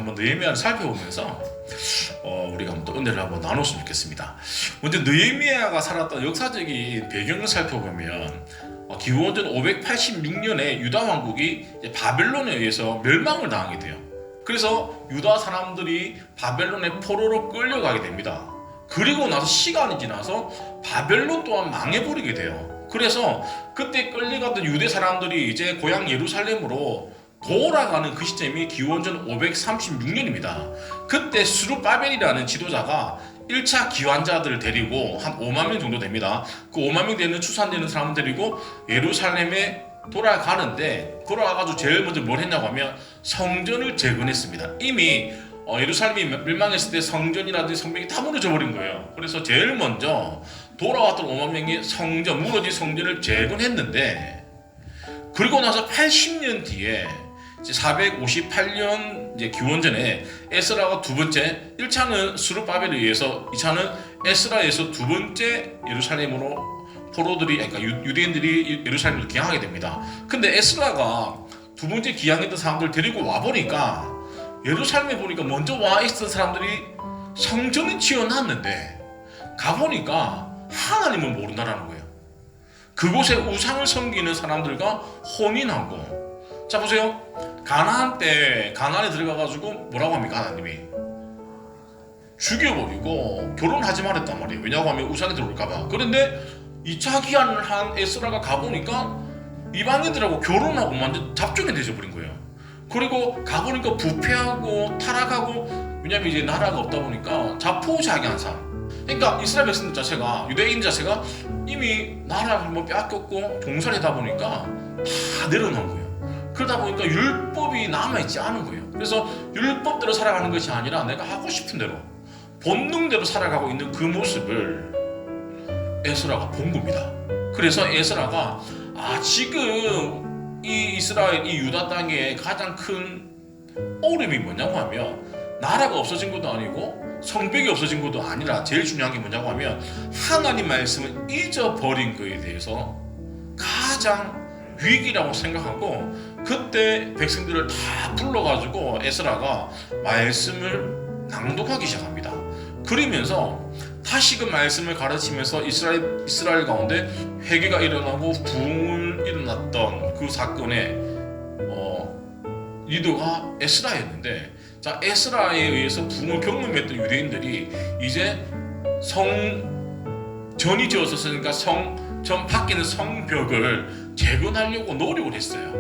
한번 느헤미야를 살펴보면서 우리가 한번 또 은혜를 한번 나눴으면 좋겠습니다. 먼저 느헤미야가 살았던 역사적인 배경을 살펴보면 기원전 586년에 유다 왕국이 바벨론에 의해서 멸망을 당하게 돼요. 그래서 유다 사람들이 바벨론의 포로로 끌려가게 됩니다. 그리고 나서 시간이 지나서 바벨론 또한 망해버리게 돼요. 그래서 그때 끌려갔던 유대 사람들이 이제 고향 예루살렘으로 돌아가는 그 시점이 기원전 536년입니다. 그때 스룹바벨이라는 지도자가 1차 기환자들을 데리고 한 5만 명 정도 됩니다. 그 5만 명 되는 추산되는 사람을 데리고 예루살렘에 돌아가는데, 돌아가가지고 제일 먼저 뭘 했냐고 하면 성전을 재건했습니다. 이미 예루살렘이 멸망했을 때 성전이라든지 성벽이 다 무너져 버린 거예요. 그래서 제일 먼저 돌아왔던 5만 명이 무너진 성전을 재건했는데, 그리고 나서 80년 뒤에 458년 이제 기원전에 에스라가 두 번째, 1차는 스룹바벨에 의해서, 2차는 에스라에서 두 번째 예루살렘으로 포로들이, 그러니까 유대인들이 예루살렘으로 기항하게 됩니다. 근데 에스라가 두 번째 기항했던 사람들 데리고 와보니까 예루살렘에 보니까 먼저 와 있었던 사람들이 성전을 지어놨는데 가보니까 하나님을 모른다라는 거예요. 그곳에 우상을 섬기는 사람들과 혼인하고, 자 보세요. 가나안 때 가나안에 들어가가지고 뭐라고 합니까? 하나님이 죽여버리고 결혼하지 말았단 말이에요. 왜냐고 하면 우상이 들어올까봐. 그런데 2차 기한을 한 에스라가 가보니까 이방인들하고 결혼하고 완전 잡종이 되어버린 거예요. 그리고 가보니까 부패하고 타락하고, 왜냐면 이제 나라가 없다 보니까 자포자기한 삶. 그러니까 이스라엘 백성들 자체가, 유대인 자체가 이미 나라를 한번 빼앗겼고 종살이다 보니까 다 내려놓은 거예요. 그러다 보니까 율법이 남아있지 않은 거예요. 그래서 율법대로 살아가는 것이 아니라 내가 하고 싶은 대로 본능대로 살아가고 있는 그 모습을 에스라가 본 겁니다. 그래서 에스라가 지금 이 이스라엘, 이 유다 땅의 가장 큰 어려움이 뭐냐고 하면 나라가 없어진 것도 아니고 성벽이 없어진 것도 아니라 제일 중요한 게 뭐냐고 하면 하나님 말씀을 잊어버린 것에 대해서 가장 위기라고 생각하고, 그때 백성들을 다 불러가지고 에스라가 말씀을 낭독하기 시작합니다. 그러면서 다시금 말씀을 가르치면서 이스라엘 가운데 회개가 일어나고 부흥을 일어났던 그 사건의 리더가 에스라였는데, 자 에스라에 의해서 부흥을 경험했던 유대인들이 이제 성전이 지어졌으니까 전 밖에는 성벽을 재건하려고 노력을 했어요.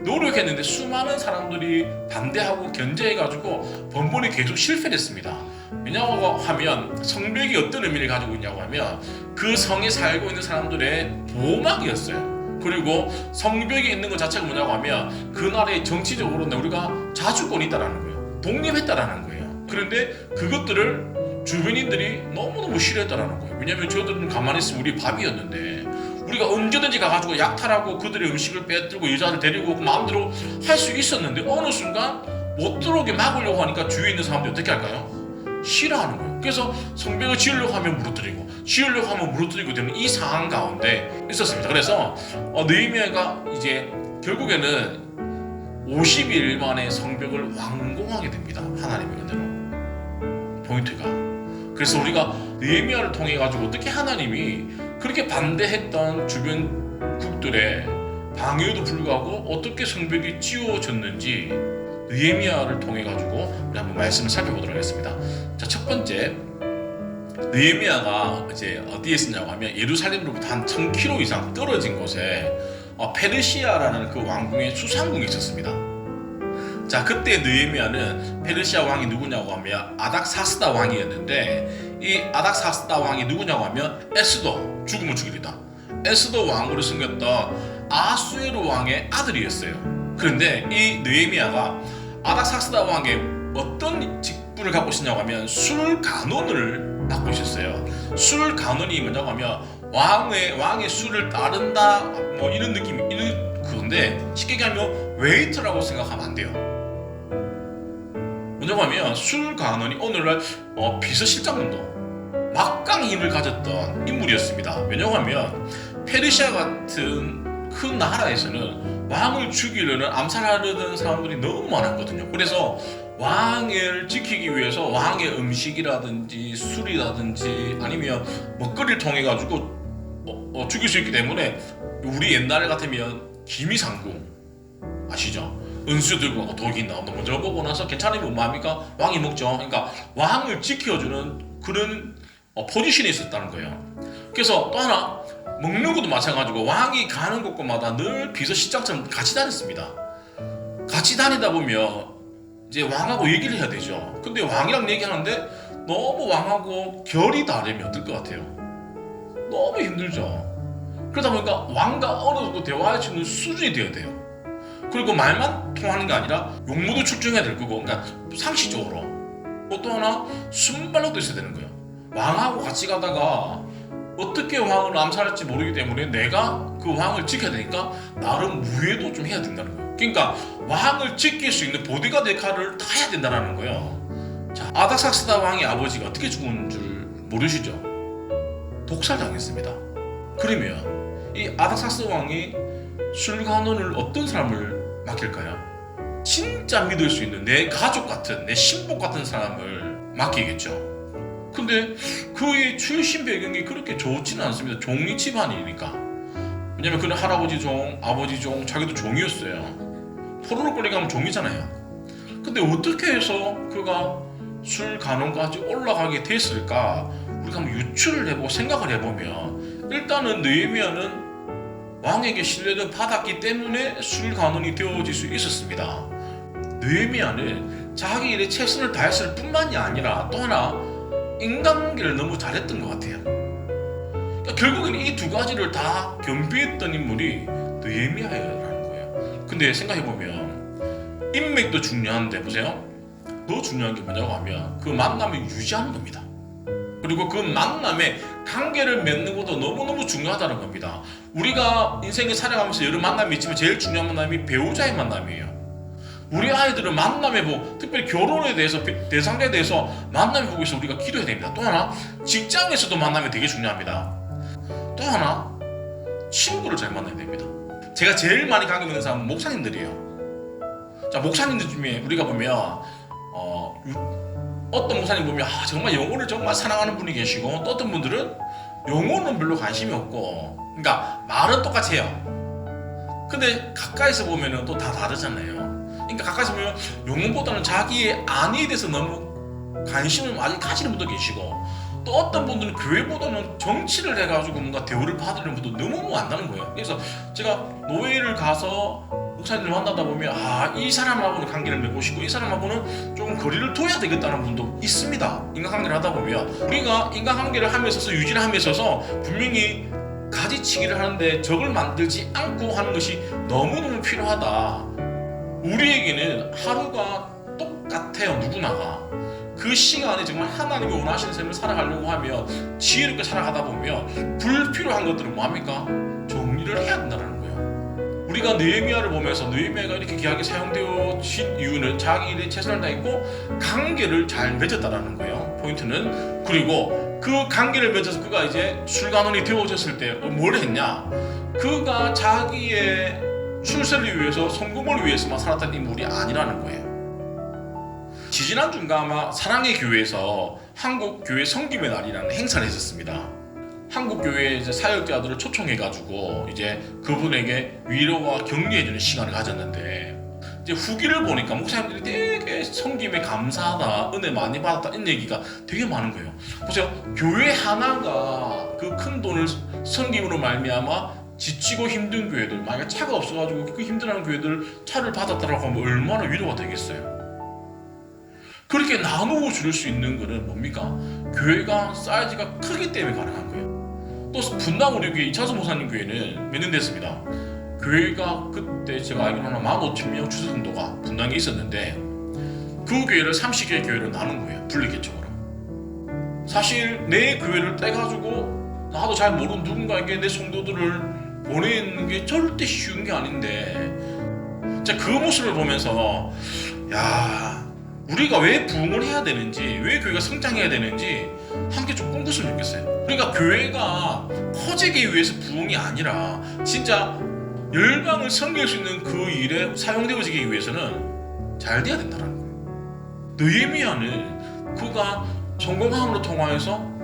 노력했는데 수많은 사람들이 반대하고 견제해가지고 번번이 계속 실패를 했습니다. 왜냐고 하면 성벽이 어떤 의미를 가지고 있냐고 하면 그 성에 살고 있는 사람들의 보호막이었어요. 그리고 성벽에 있는 것 자체가 뭐냐고 하면 그 나라의 정치적으로는 우리가 자주권이 있다라는 거예요. 독립했다라는 거예요. 그런데 그것들을 주변인들이 너무너무 싫어했다라는 거예요. 왜냐하면 저들은 가만히 있으면 우리 밥이었는데 우리가 언제든지 가가지고 약탈하고 그들의 음식을 빼앗들고 여자를 데리고 오고 마음대로 할 수 있었는데 어느 순간 못 들어오게 막으려고 하니까 주위에 있는 사람들이 어떻게 할까요? 싫어하는 거예요. 그래서 성벽을 지으려고 하면 무너뜨리고 지으려고 하면 무너뜨리고 되는 이 상황 가운데 있었습니다. 그래서 느헤미야가 이제 결국에는 50일 만에 성벽을 완공하게 됩니다. 하나님의 은혜로. 포인트가. 그래서 우리가 느헤미야를 통해 가지고 어떻게 하나님이 그렇게 반대했던 주변국들의 방해에도 불구하고 어떻게 성벽이 지어졌는지 느헤미야를 통해 가지고 우리 한번 말씀을 살펴보도록 하겠습니다. 자, 첫 번째, 느헤미야가 이제 어디에 있었냐고 하면 예루살렘으로부터 한 1000km 이상 떨어진 곳에 페르시아라는 그 왕궁의 수상궁이 있었습니다. 자, 그때 느헤미야는 페르시아 왕이 누구냐고 하면 아닥사스다 왕이었는데, 이 아닥사스다 왕이 누구냐고 하면 에스도, 죽으면 죽이리다, 에스도 왕으로 섬겼던 아수에로 왕의 아들이었어요. 그런데 이 느헤미야가 아닥사스다 왕의 어떤 직분을 갖고 있었냐고 하면 술 간원을 맡고 있었어요. 술 간원이 뭐냐고 하면 왕의 술을 따른다, 뭐 이런 느낌, 이런 그건데 쉽게 얘기하면 웨이터라고 생각하면 안 돼요. 뭐냐고 하면 술 간원이 오늘날 비서실장님도 막강한 힘을 가졌던 인물이었습니다. 왜냐고 하면 페르시아 같은 큰 나라에서는 왕을 죽이려는, 암살하려는 사람들이 너무 많았거든요. 그래서 왕을 지키기 위해서 왕의 음식이라든지 술이라든지 아니면 먹거리를 통해 가지고 죽일 수 있기 때문에 우리 옛날 같으면 기미상궁 아시죠? 은수 들고 가고 독이 나온다. 먼저 보고 나서 괜찮으면 뭐합니까? 왕이 먹죠. 그러니까 왕을 지켜주는 그런 포지션에 있었다는 거예요. 그래서 또 하나 먹는 것도 마찬가지고 왕이 가는 곳마다 늘 비서실장처럼 같이 다녔습니다. 같이 다니다 보면 이제 왕하고 얘기를 해야 되죠. 근데 왕이랑 얘기하는데 너무 왕하고 결이 다르면 어떨 것 같아요? 너무 힘들죠. 그러다 보니까 왕과 어느 정도 대화할 수 있는 수준이 되어야 돼요. 그리고 말만 통하는 게 아니라 용모도 출중해야 될 거고, 그러니까 상식적으로. 또 하나 순발력도 있어야 되는 거예요. 왕하고 같이 가다가 어떻게 왕을 암살할지 모르기 때문에 내가 그 왕을 지켜야 되니까 나름 무예도 좀 해야 된다는 거예요. 그러니까 왕을 지킬 수 있는 보디가드 역할을 다 해야 된다는 거예요. 자, 아닥삭스다 왕의 아버지가 어떻게 죽은 줄 모르시죠? 독살당했습니다. 그러면 이 아닥삭스 왕이 술관원을 어떤 사람을 맡길까요? 진짜 믿을 수 있는 내 가족 같은, 내 신복 같은 사람을 맡기겠죠. 근데 그의 출신 배경이 그렇게 좋지는 않습니다. 종이 집안이니까. 왜냐면 그는 할아버지 종, 아버지 종, 자기도 종이었어요. 포로로 끌려가면 종이잖아요. 근데 어떻게 해서 그가 술관원까지 올라가게 됐을까? 우리가 한번 유추를 해보고 생각을 해보면 일단은 느헤미야는 왕에게 신뢰를 받았기 때문에 술관원이 되어질 수 있었습니다. 느헤미야는 자기 일에 최선을 다했을 뿐만이 아니라 또 하나 인간관계를 너무 잘했던 것 같아요. 그러니까 결국에는 이 두 가지를 다 겸비했던 인물이 느헤미야라는 거예요. 근데 생각해보면 인맥도 중요한데 보세요. 더 중요한 게 뭐냐고 하면 그 만남을 유지하는 겁니다. 그리고 그 만남에 관계를 맺는 것도 너무너무 중요하다는 겁니다. 우리가 인생을 살아가면서 여러 만남이 있지만 제일 중요한 만남이 배우자의 만남이에요. 우리 아이들은 만남에 특별히 결혼에 대해서 대상자에 대해서 만남에 보고 있어 우리가 기도해야 됩니다. 또 하나 직장에서도 만남이 되게 중요합니다. 또 하나 친구를 잘 만나야 됩니다. 제가 제일 많이 관계 맺는 사람은 목사님들이에요. 자, 목사님들 중에 우리가 보면 어떤 목사님 보면 정말 영혼을 정말 사랑하는 분이 계시고 또 어떤 분들은 영혼은 별로 관심이 없고, 그러니까 말은 똑같이 해요. 근데 가까이서 보면 또 다 다르잖아요. 그러니까 가까이서 보면 영혼보다는 자기의 안위에 대해서 너무 관심을 많이 가지는 분도 계시고, 또 어떤 분들은 교회보다는 정치를 해가지고 뭔가 대우를 받으려는 분도 너무 만나는 거예요. 그래서 제가 노예를 가서 목사님을 만나다 보면 이 사람하고는 관계를 맺고 싶고 이 사람하고는 조금 거리를 둬야 되겠다는 분도 있습니다. 인간관계를 하다 보면 우리가 인간관계를 하면서 유지를 하면서 분명히 가지치기를 하는데 적을 만들지 않고 하는 것이 너무너무 필요하다. 우리에게는 하루가 똑같아요. 누구나가. 그 시간에 정말 하나님이 원하시는 삶을 살아가려고 하면 지혜롭게 살아가다 보면 불필요한 것들은 뭐합니까? 정리를 해야 된다는 거예요. 우리가 느헤미야를 보면서 느헤미야가 이렇게 귀하게 사용되어진 이유는 자기 일에 최선을 다했고 관계를 잘 맺었다는 거예요. 포인트는. 그리고 그 관계를 맺어서 그가 이제 술관원이 되어졌을 때 뭘 했냐? 그가 자기의 출세를 위해서 성공을 위해서만 살았던 인물이 아니라는 거예요. 지지난주인가 아마 사랑의 교회에서 한국교회 성김의 날이라는 행사를 했었습니다. 한국교회 이제 사역자들을 초청해가지고 이제 그분에게 위로와 격려해주는 시간을 가졌는데, 이제 후기를 보니까 목사님들이 되게 성김에 감사하다, 은혜 많이 받았다 이런 얘기가 되게 많은 거예요. 보세요, 교회 하나가 그 큰 돈을 성김으로 말미암아 지치고 힘든 교회들, 만약에 차가 없어가지고 그 힘들어하는 교회들 차를 받았다라고 하면 얼마나 위로가 되겠어요. 그렇게 나누어 줄 수 있는 거는 뭡니까? 교회가 사이즈가 크기 때문에 가능한 거예요. 또 분당 우리 교회 이차수 목사님 교회는 몇 년 됐습니다. 교회가 그때 제가 알기로는 15,000명 주소 정도가 분당에 있었는데 그 교회를 30개의 교회로 나눈 거예요. 분리개척으로. 사실 내 교회를 떼가지고 나도 잘 모르는 누군가에게 내 성도들을 보내는 게 절대 쉬운 게 아닌데, 진짜 그 모습을 보면서 우리가 왜 부흥을 해야 되는지, 왜 교회가 성장해야 되는지 함께 좀 꿈꿨으면 좋겠어요. 그러니까 교회가 커지기 위해서 부흥이 아니라 진짜 열방을 섬길 수 있는 그 일에 사용되어지기 위해서는 잘 돼야 된다는 거예요. 느헤미야는 그가 성공함으로 통하여서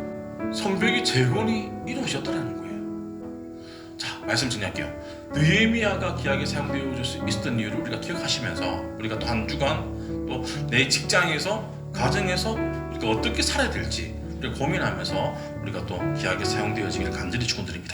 성벽이 재건이 이루어졌다는 거예요. 자, 말씀 정리할게요. 느헤미야가 기약에 사용되어 있었던 이유를 우리가 기억하시면서 우리가 또 한 주간 또 내 직장에서 가정에서 우리가 어떻게 살아야 될지 우리가 고민하면서 우리가 또 기약에 사용되어지기를 간절히 축원드립니다.